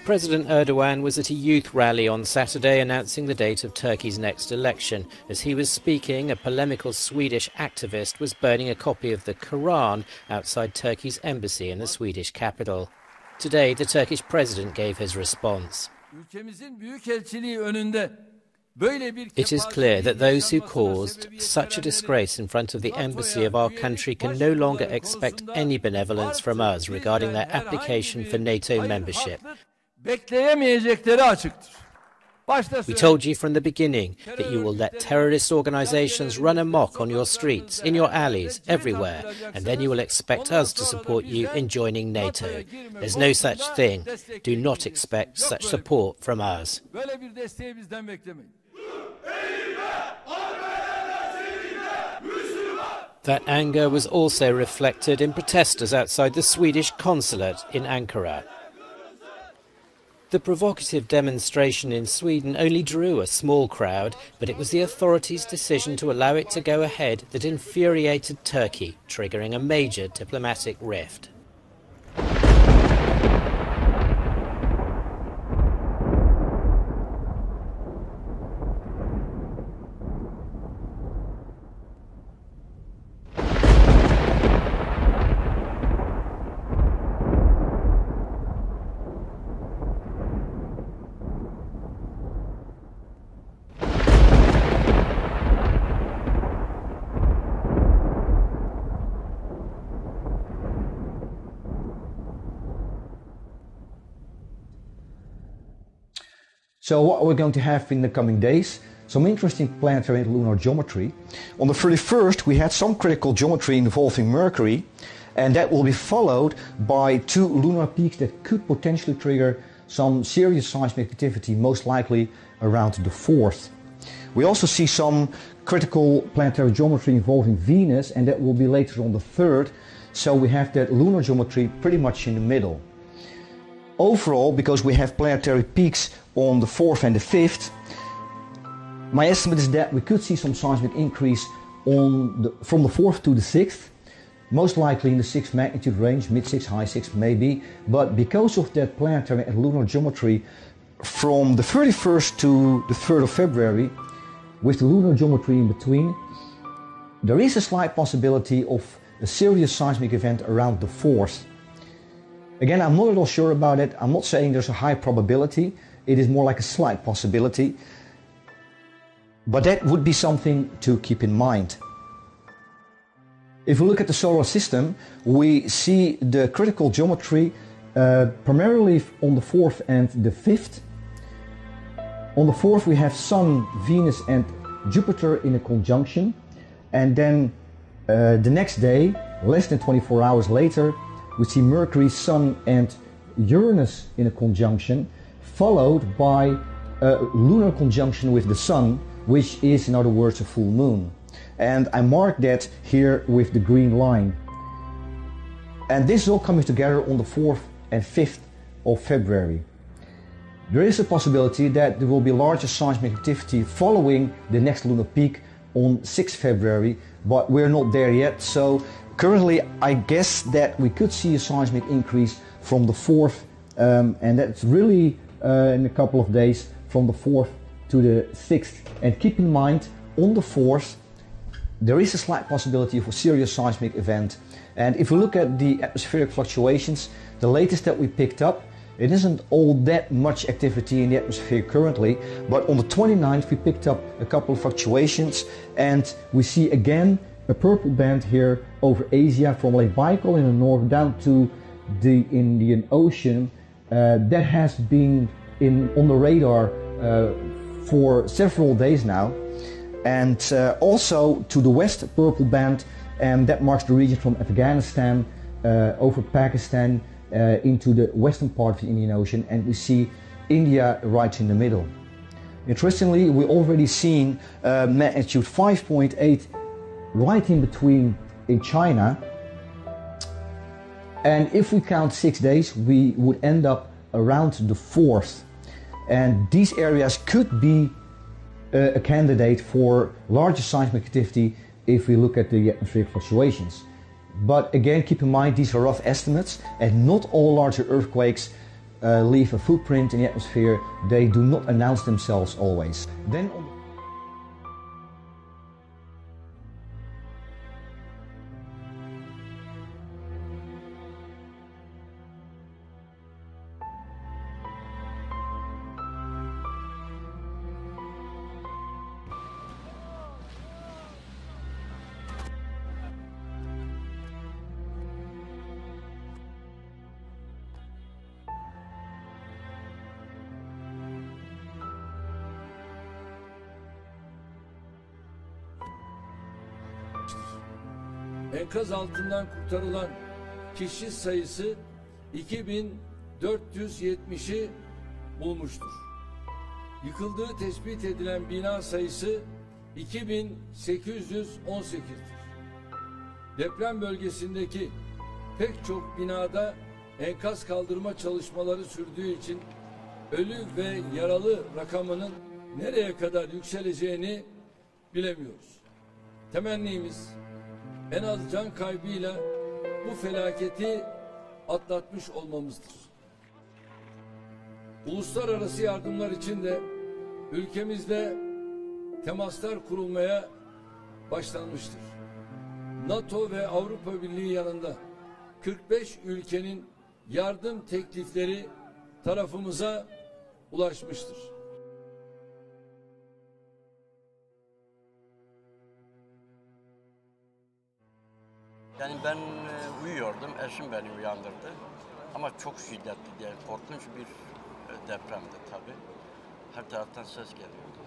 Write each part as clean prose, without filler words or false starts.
President Erdogan was at a youth rally on Saturday announcing the date of Turkey's next election. As he was speaking, a polemical Swedish activist was burning a copy of the Quran outside Turkey's embassy in the Swedish capital. Today, the Turkish president gave his response. It is clear that those who caused such a disgrace in front of the embassy of our country can no longer expect any benevolence from us regarding their application for NATO membership. We told you from the beginning that you will let terrorist organizations run amok on your streets, in your alleys, everywhere, and then you will expect us to support you in joining NATO. There's no such thing. Do not expect such support from us. That anger was also reflected in protesters outside the Swedish consulate in Ankara. The provocative demonstration in Sweden only drew a small crowd, but it was the authorities' decision to allow it to go ahead that infuriated Turkey, triggering a major diplomatic rift. So what are we going to have in the coming days? Some interesting planetary and lunar geometry. On the 31st we had some critical geometry involving Mercury, and that will be followed by two lunar peaks that could potentially trigger some serious seismic activity, most likely around the 4th. We also see some critical planetary geometry involving Venus, and that will be later on the 3rd, so we have that lunar geometry pretty much in the middle. Overall, because we have planetary peaks on the 4th and the 5th, my estimate is that we could see some seismic increase from the 4th to the 6th, most likely in the 6th magnitude range, mid 6, high 6 maybe, but because of that planetary and lunar geometry from the 31st to the 3rd of February, with the lunar geometry in between, there is a slight possibility of a serious seismic event around the 4th. Again, I'm not at all sure about it. I'm not saying there's a high probability. It is more like a slight possibility. But that would be something to keep in mind. If we look at the solar system, we see the critical geometry primarily on the 4th and the 5th. On the 4th we have Sun, Venus and Jupiter in a conjunction. And then the next day, less than 24 hours later, we see Mercury, Sun and Uranus in a conjunction, followed by a lunar conjunction with the Sun, which is, in other words, a full moon. And I mark that here with the green line. And this is all coming together on the 4th and 5th of February. There is a possibility that there will be larger seismic activity following the next lunar peak on 6th February, but we're not there yet. So currently, I guess that we could see a seismic increase from the 4th, and that's really in a couple of days from the 4th to the 6th. And keep in mind, on the 4th, there is a slight possibility of a serious seismic event. And if we look at the atmospheric fluctuations, the latest that we picked up, it isn't all that much activity in the atmosphere currently, but on the 29th we picked up a couple of fluctuations, and we see again a purple band here over Asia from Lake Baikal in the north down to the Indian Ocean. That has been on the radar for several days now. And also to the west, purple band, and that marks the region from Afghanistan over Pakistan into the western part of the Indian Ocean, and we see India right in the middle. Interestingly, we've already seen magnitude 5.8 right in between in China, and if we count 6 days we would end up around the 4th, and these areas could be a candidate for larger seismic activity if we look at the atmospheric fluctuations. But again, keep in mind these are rough estimates, and not all larger earthquakes leave a footprint in the atmosphere, they do not announce themselves always. Then enkaz altından kurtarılan kişi sayısı 2470'i bulmuştur. Yıkıldığı tespit edilen bina sayısı 2818'dir. Deprem bölgesindeki pek çok binada enkaz kaldırma çalışmaları sürdüğü için ölü ve yaralı rakamının nereye kadar yükseleceğini bilemiyoruz. Temennimiz en az can kaybıyla bu felaketi atlatmış olmamızdır. Uluslararası yardımlar için de ülkemizde temaslar kurulmaya başlanmıştır. NATO ve Avrupa Birliği yanında 45 ülkenin yardım teklifleri tarafımıza ulaşmıştır. Yani ben uyuyordum, eşim beni uyandırdı. Ama çok şiddetli diye korkunç bir depremdi tabii. Her taraftan ses geliyordu.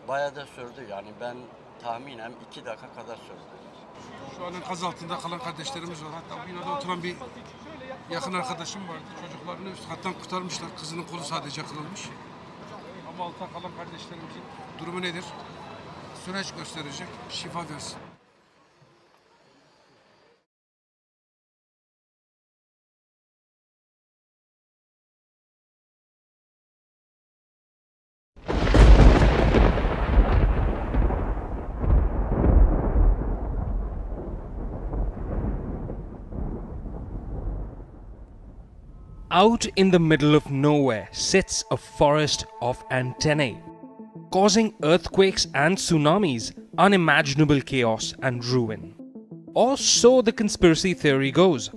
Bayağı da sürdü, yani ben tahminen 2 dakika kadar sürdü. Şu an enkaz altında kalan kardeşlerimiz var. Hatta binada oturan bir yakın arkadaşım vardı. Çocuklarını üst kattan kurtarmışlar. Kızının kolu sadece kırılmış. Ama altta kalan kardeşlerimizin durumu nedir? Süreç gösterecek, şifa versin. Out in the middle of nowhere sits a forest of antennae, causing earthquakes and tsunamis, unimaginable chaos and ruin. Or so the conspiracy theory goes.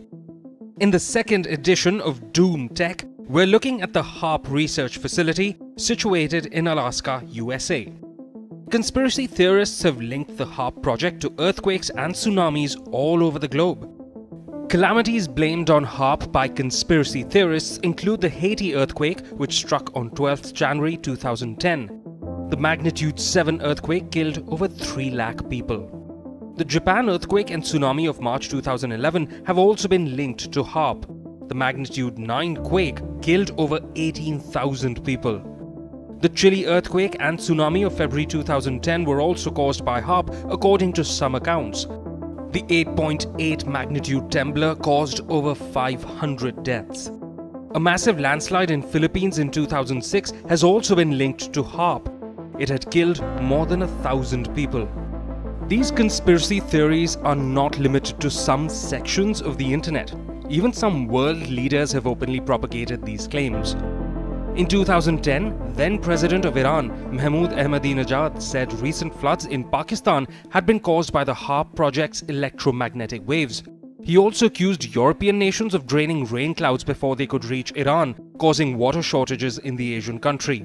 In the second edition of Doom Tech, we're looking at the Haarp research facility situated in Alaska, USA. Conspiracy theorists have linked the Haarp project to earthquakes and tsunamis all over the globe. Calamities blamed on Haarp by conspiracy theorists include the Haiti earthquake, which struck on 12th January 2010. The magnitude 7 earthquake killed over 3 lakh people. The Japan earthquake and tsunami of March 2011 have also been linked to Haarp. The magnitude 9 quake killed over 18,000 people. The Chile earthquake and tsunami of February 2010 were also caused by Haarp, according to some accounts. The 8.8 magnitude trembler caused over 500 deaths. A massive landslide in Philippines in 2006 has also been linked to Haarp. It had killed more than 1,000 people. These conspiracy theories are not limited to some sections of the internet. Even some world leaders have openly propagated these claims. In 2010, then President of Iran, Mahmoud Ahmadinejad, said recent floods in Pakistan had been caused by the Haarp project's electromagnetic waves. He also accused European nations of draining rain clouds before they could reach Iran, causing water shortages in the Asian country.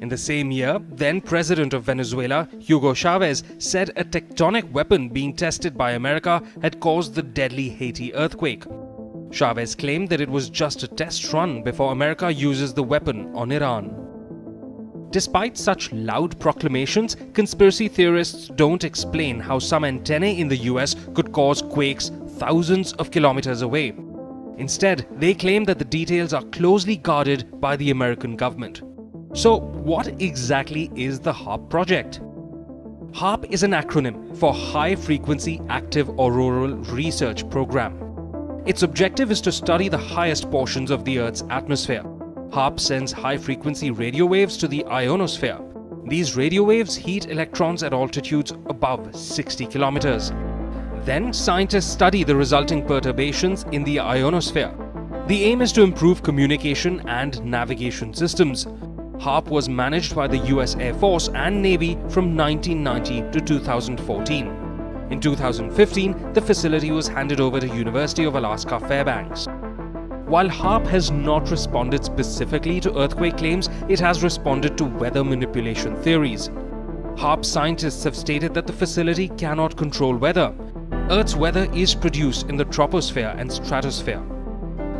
In the same year, then President of Venezuela, Hugo Chavez, said a tectonic weapon being tested by America had caused the deadly Haiti earthquake. Chavez claimed that it was just a test run before America uses the weapon on Iran. Despite such loud proclamations, conspiracy theorists don't explain how some antennae in the US could cause quakes thousands of kilometers away. Instead, they claim that the details are closely guarded by the American government. So, what exactly is the Haarp project? Haarp is an acronym for High Frequency Active Auroral Research Program. Its objective is to study the highest portions of the Earth's atmosphere. Haarp sends high-frequency radio waves to the ionosphere. These radio waves heat electrons at altitudes above 60 kilometers. Then, scientists study the resulting perturbations in the ionosphere. The aim is to improve communication and navigation systems. Haarp was managed by the US Air Force and Navy from 1990 to 2014. In 2015, the facility was handed over to University of Alaska Fairbanks. While Haarp has not responded specifically to earthquake claims, it has responded to weather manipulation theories. Haarp scientists have stated that the facility cannot control weather. Earth's weather is produced in the troposphere and stratosphere.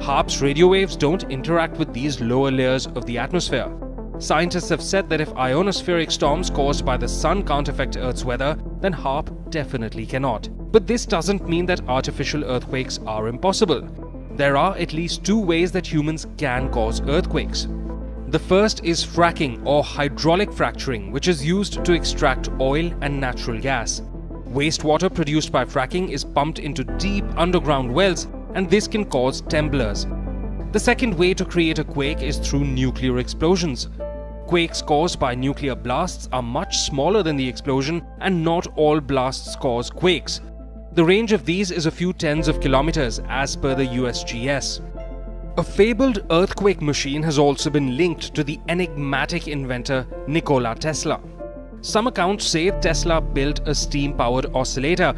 Haarp's radio waves don't interact with these lower layers of the atmosphere. Scientists have said that if ionospheric storms caused by the sun can't affect Earth's weather, then Haarp definitely cannot. But this doesn't mean that artificial earthquakes are impossible. There are at least two ways that humans can cause earthquakes. The first is fracking or hydraulic fracturing, which is used to extract oil and natural gas. Wastewater produced by fracking is pumped into deep underground wells, and this can cause temblors. The second way to create a quake is through nuclear explosions. Quakes caused by nuclear blasts are much smaller than the explosion, and not all blasts cause quakes. The range of these is a few tens of kilometers as per the USGS. A fabled earthquake machine has also been linked to the enigmatic inventor Nikola Tesla. Some accounts say Tesla built a steam-powered oscillator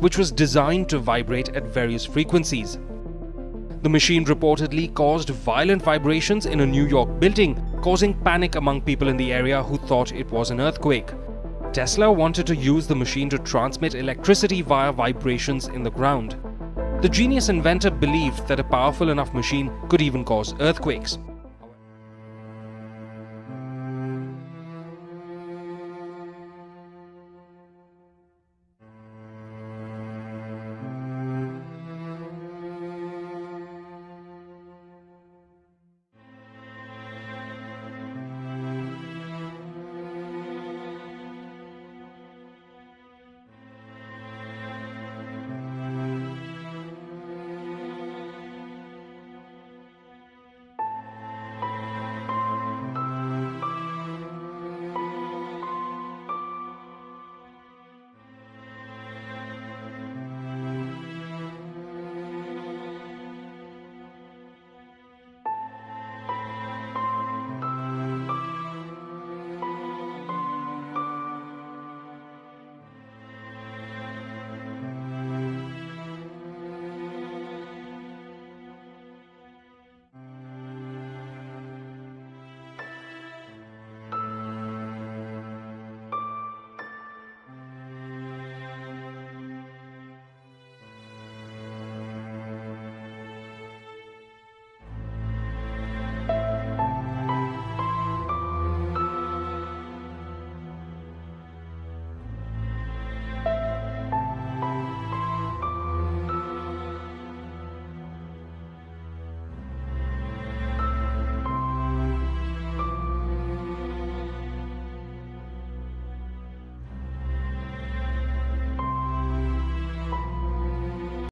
which was designed to vibrate at various frequencies. The machine reportedly caused violent vibrations in a New York building, causing panic among people in the area who thought it was an earthquake. Tesla wanted to use the machine to transmit electricity via vibrations in the ground. The genius inventor believed that a powerful enough machine could even cause earthquakes.